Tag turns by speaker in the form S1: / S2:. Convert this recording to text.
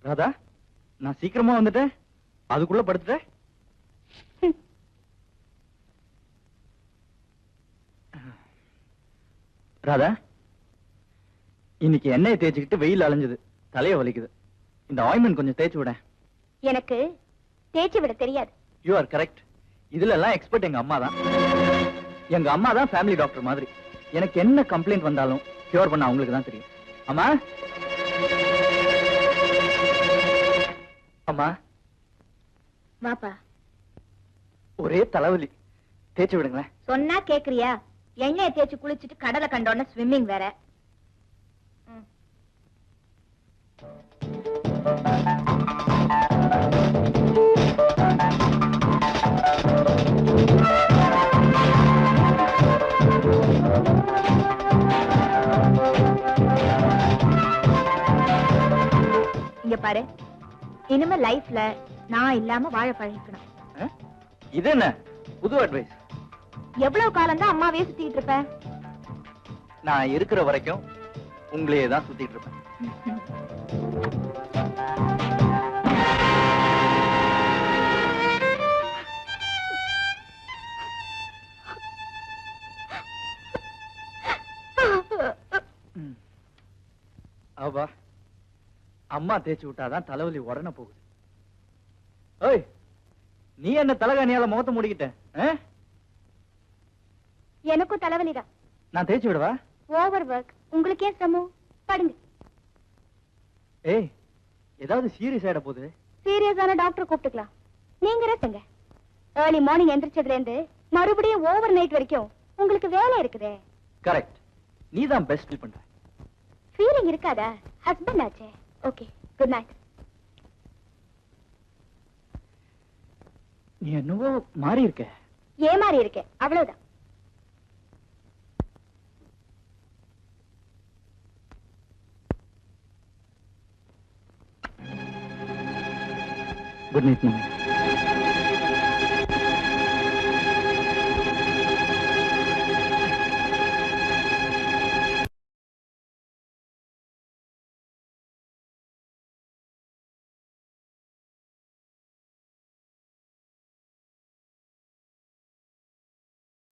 S1: ராதா, நான் சீக்கிரமா வந்துட்டேன், அதுக்குள்ள படுத்துட்டேன். ராதா, இன்னைக்கு எண்ணெயை தேய்ச்சிக்கிட்டு வெயில் அலைஞ்சது, தலைய வலிக்குது. இந்த ஆயின்மெண்ட் கொஞ்சம் தேய்ச்சி விட.
S2: எனக்கு தேய்ச்சி விட தெரியாது.
S1: You are correct. இதுல எல்லாம் எக்ஸ்பர்ட் எங்க அம்மா தான். எங்க அம்மா தான் ஃபேமிலி டாக்டர் மாதிரி. எனக்கு என்ன கம்ப்ளைண்ட் வந்தாலும் கியூர் பண்ண அவங்களுக்கு தான் தெரியும். அம்மா, அம்மா,
S2: வாப்பா.
S1: ஒரே தலைவலி, தேய்ச்சி விடுங்களேன்.
S2: சொன்னா கேக்குறியா? எண்ணெயை தேய்ச்சி குளிச்சுட்டு கடலை கண்டோன்னு ஸ்விம்மிங் வேற. இங்க பாரு, இனிமே லைஃப்ல நான் இல்லாம வாழ பழகிக்கணும்.
S1: இது என்ன புது அட்வைஸ்?
S2: எவ்வளவு காலம் தான் அம்மாவே சுத்திட்டு இருப்ப?
S1: நான் இருக்கிற வரைக்கும் உங்களையே தான் சுத்திட்டு இருப்பேன். அவா, அம்மா தேய்ச்சி விட்டாதான் தலைவலி உடனே போகுது. ஓய், நீ என்ன தலகாணியால முகத்தை முடிக்கிட்ட?
S2: எனக்கும் தலைவலிதான்.
S1: நான் தேய்ச்சி விடவா?
S2: Over work. உங்களுக்கு ஏன் சிரமம்? படுங்க.
S1: ஏய், ஏதாவது சீரியஸ் ஆயிட போகுது.
S2: சீரியஸான டாக்டர் கூப்பிட்டுக்கலாம். நீங்க ரெஸ்ட்ங்க. ஏர்லி மார்னிங் எந்திரிச்சதுல இருந்து மறுபடியும் ஓவர் நைட் வரைக்கும் உங்களுக்கு வேலை இருக்குதே.
S1: கரெக்ட். நீ தான் பெஸ்ட் ஃபீல் பண்ற.
S2: ஃபீலிங் இருக்காதா? ஹஸ்பண்ட் ஆச்சே. Okay, good night.
S1: நீ என்னவோ மாறி இருக்க.
S2: ஏமாறி இருக்கேன், அவ்வளவுதான்.
S1: குட் நைட் மாமி.